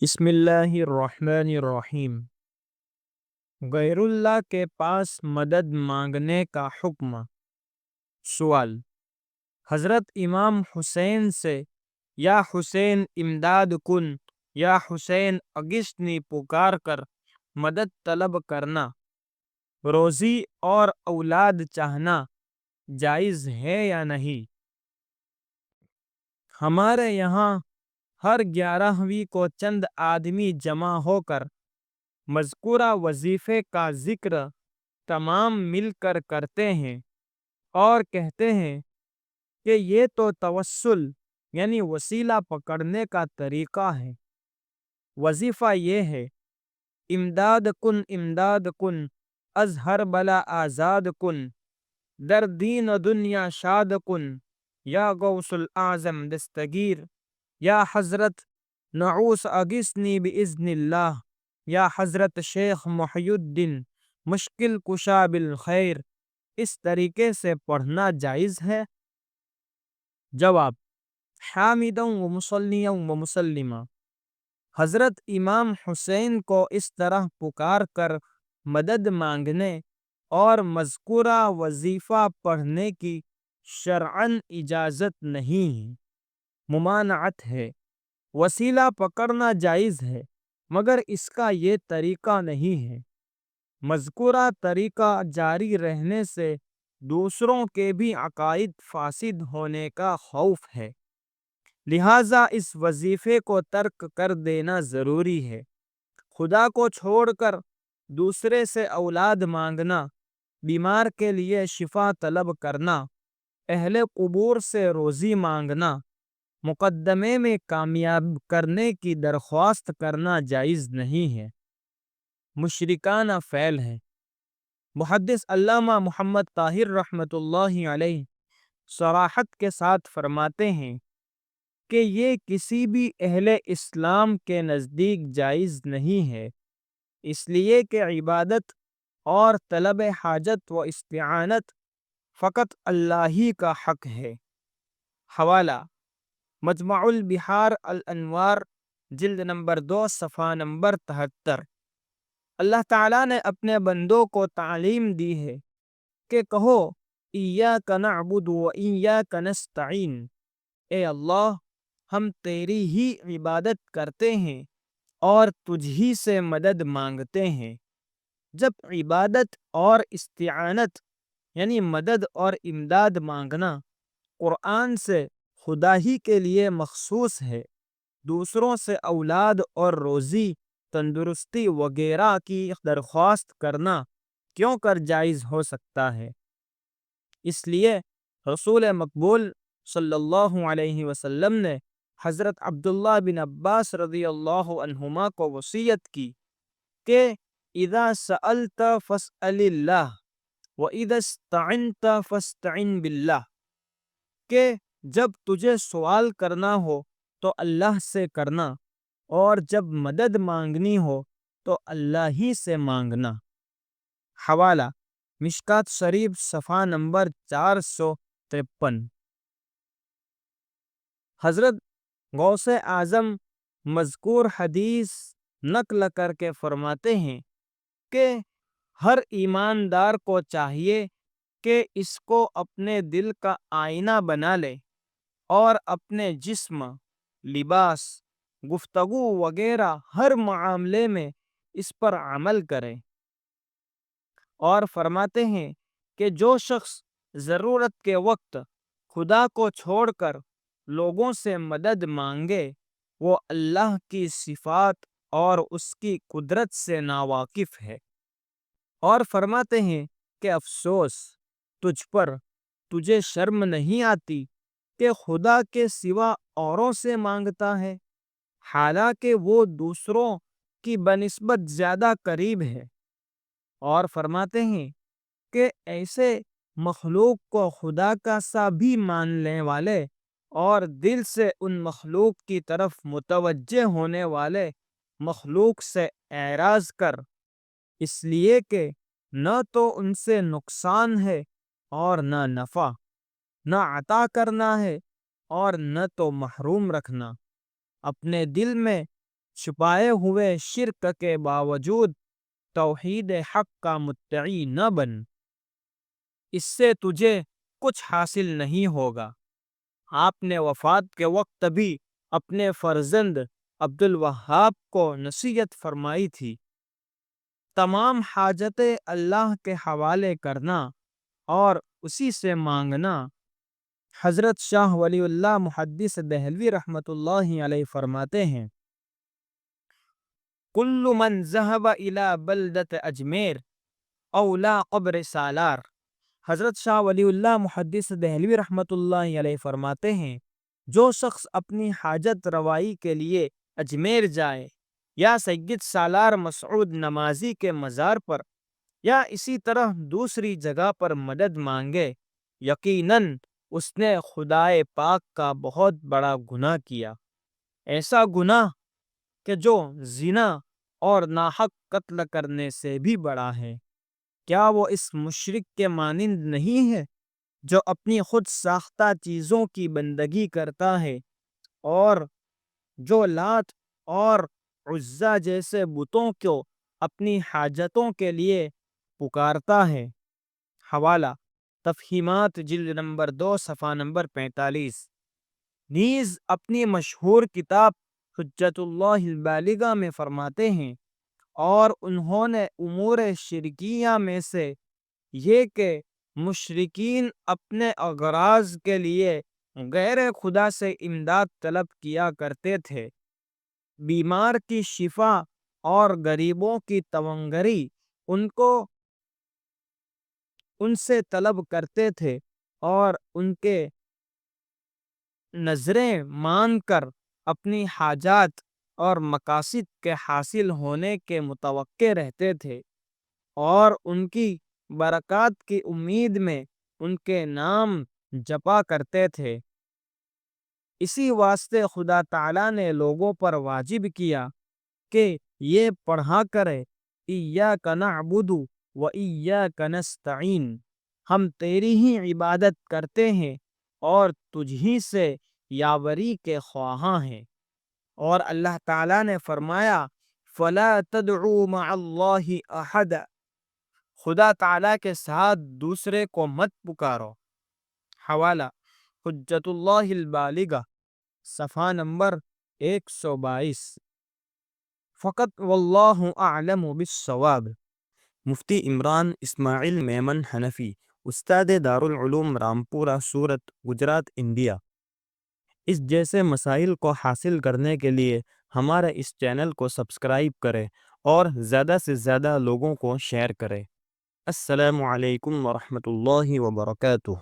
بسم اللہ الرحمن الرحیم۔ غیر اللہ کے پاس مدد مانگنے کا حکم۔ سوال: حضرت امام حسین سے یا حسین امداد کن یا حسین اغثنی پکار کر مدد طلب کرنا، روزی اور اولاد چاہنا جائز ہے یا نہیں؟ ہمارے یہاں ہر 11ویں کو چند آدمی جمع ہو کر مذکورہ وظیفے کا ذکر تمام مل کر کرتے ہیں اور کہتے ہیں کہ یہ تو توسل یعنی وسیلہ پکڑنے کا طریقہ ہے۔ وظیفہ یہ ہے: امداد کن از ہر بلا آزاد کن، در دین و دنیا شاد کن، یا غوث الاعظم دستگیر، یا حضرت نعوس اغثنی باذن اللہ، یا حضرت شیخ محی الدین مشکل کشا بالخیر۔ اس طریقے سے پڑھنا جائز ہے؟ جواب: حامدا و مصلیا و مسلما۔ حضرت امام حسین کو اس طرح پکار کر مدد مانگنے اور مذکورہ وظیفہ پڑھنے کی شرعاً اجازت نہیں ہے، ممانعت ہے۔ وسیلہ پکڑنا جائز ہے مگر اس کا یہ طریقہ نہیں ہے۔ مذکورہ طریقہ جاری رہنے سے دوسروں کے بھی عقائد فاسد ہونے کا خوف ہے، لہٰذا اس وظیفے کو ترک کر دینا ضروری ہے۔ خدا کو چھوڑ کر دوسرے سے اولاد مانگنا، بیمار کے لیے شفا طلب کرنا، اہل قبور سے روزی مانگنا، مقدمے میں کامیاب کرنے کی درخواست کرنا جائز نہیں ہے، مشرکانہ فعل ہے۔ محدث علامہ محمد طاہر رحمۃ اللہ علیہ صراحت کے ساتھ فرماتے ہیں کہ یہ کسی بھی اہل اسلام کے نزدیک جائز نہیں ہے، اس لیے کہ عبادت اور طلب حاجت و استعانت فقط اللہ ہی کا حق ہے۔ حوالہ: مجمع البحار الانوار، جلد نمبر 2، صفحہ نمبر 73۔ اللہ تعالیٰ نے اپنے بندوں کو تعلیم دی ہے کہ کہو ایاک نعبد و ایاک نستعین، اے اللہ ہم تیری ہی عبادت کرتے ہیں اور تجھ ہی سے مدد مانگتے ہیں۔ جب عبادت اور استعانت یعنی مدد اور امداد مانگنا قرآن سے خدا ہی کے لیے مخصوص ہے، دوسروں سے اولاد اور روزی، تندرستی وغیرہ کی درخواست کرنا کیوں کر جائز ہو سکتا ہے؟ اس لیے رسول مقبول صلی اللہ علیہ وسلم نے حضرت عبداللہ بن عباس رضی اللہ عنہما کو وصیت کی کہ اذا سألت فاسأل اللہ واذا استعنت فاستعن باللہ، کہ جب تجھے سوال کرنا ہو تو اللہ سے کرنا اور جب مدد مانگنی ہو تو اللہ ہی سے مانگنا۔ حوالہ: مشکوٰۃ شریف، صفحہ نمبر 453۔ حضرت غوث اعظم مذکور حدیث نقل کر کے فرماتے ہیں کہ ہر ایماندار کو چاہیے کہ اس کو اپنے دل کا آئینہ بنا لے اور اپنے جسم، لباس، گفتگو وغیرہ ہر معاملے میں اس پر عمل کرے، اور فرماتے ہیں کہ جو شخص ضرورت کے وقت خدا کو چھوڑ کر لوگوں سے مدد مانگے وہ اللہ کی صفات اور اس کی قدرت سے ناواقف ہے، اور فرماتے ہیں کہ افسوس تجھ پر، تجھے شرم نہیں آتی کہ خدا کے سوا اوروں سے مانگتا ہے حالانکہ وہ دوسروں کی بنسبت زیادہ قریب ہے، اور فرماتے ہیں کہ ایسے مخلوق کو خدا کا سا بھی ماننے والے اور دل سے ان مخلوق کی طرف متوجہ ہونے والے مخلوق سے اعراض کر، اس لیے کہ نہ تو ان سے نقصان ہے اور نہ نفع، نہ عطا کرنا ہے اور نہ تو محروم رکھنا، اپنے دل میں چھپائے ہوئے شرک کے باوجود توحید حق کا مدعی نہ بن، اس سے تجھے کچھ حاصل نہیں ہوگا۔ آپ نے وفات کے وقت بھی اپنے فرزند عبد الوہاب کو نصیحت فرمائی تھی، تمام حاجتیں اللہ کے حوالے کرنا اور اسی سے مانگنا۔ حضرت شاہ ولی اللہ محدث دہلوی رحمۃ اللہ علیہ فرماتے ہیں، کل من ذهب الى بلدت اجمیر اولا قبر سالار۔ حضرت شاہ ولی اللہ محدث دہلوی رحمۃ اللہ علیہ فرماتے ہیں، جو شخص اپنی حاجت روائی کے لیے اجمیر جائے یا سید سالار مسعود نمازی کے مزار پر یا اسی طرح دوسری جگہ پر مدد مانگے، یقیناً اس نے خدائے پاک کا بہت بڑا گناہ کیا، ایسا گناہ کہ جو زنا اور ناحق قتل کرنے سے بھی بڑا ہے۔ کیا وہ اس مشرک کے مانند نہیں ہے جو اپنی خود ساختہ چیزوں کی بندگی کرتا ہے اور جو لات اور عزا جیسے بتوں کو اپنی حاجتوں کے لیے پکارتا ہے؟ حوالہ تفہیمات جلد نمبر 2 صفحہ نمبر 45۔ نیز اپنی مشہور کتاب حجت اللہ البالغہ میں فرماتے ہیں، اور انہوں نے امور شرکیہ میں سے یہ کہ مشرکین اپنے اغراض کے لیے غیر خدا سے امداد طلب کیا کرتے تھے، بیمار کی شفا اور غریبوں کی تونگری ان سے طلب کرتے تھے، اور ان کے نظریں مان کر اپنی حاجات اور مقاصد کے حاصل ہونے کے متوقع رہتے تھے، اور ان کی برکات کی امید میں ان کے نام جپا کرتے تھے۔ اسی واسطے خدا تعالیٰ نے لوگوں پر واجب کیا کہ یہ پڑھا کرے، ایاک نعبد و ایاک نستعین، ہم تیری ہی عبادت کرتے ہیں اور تجھ ہی سے یاوری کے خواہاں ہیں۔ اور اللہ تعالیٰ نے فرمایا، فَلَا تَدْعُوا مَعَ اللَّهِ أَحَدًا، خدا تعالیٰ کے ساتھ دوسرے کو مت پکارو۔ حوالہ حجت اللہ البالغہ صفحہ نمبر 122۔ فقط واللہ اعلم بالصواب۔ مفتی عمران اسماعیل میمن حنفی، استاد دارالعلوم رامپورہ سورت، گجرات، انڈیا۔ اس جیسے مسائل کو حاصل کرنے کے لیے ہمارے اس چینل کو سبسکرائب کریں اور زیادہ سے زیادہ لوگوں کو شیئر کریں۔ السلام علیکم ورحمۃ اللہ وبرکاتہ۔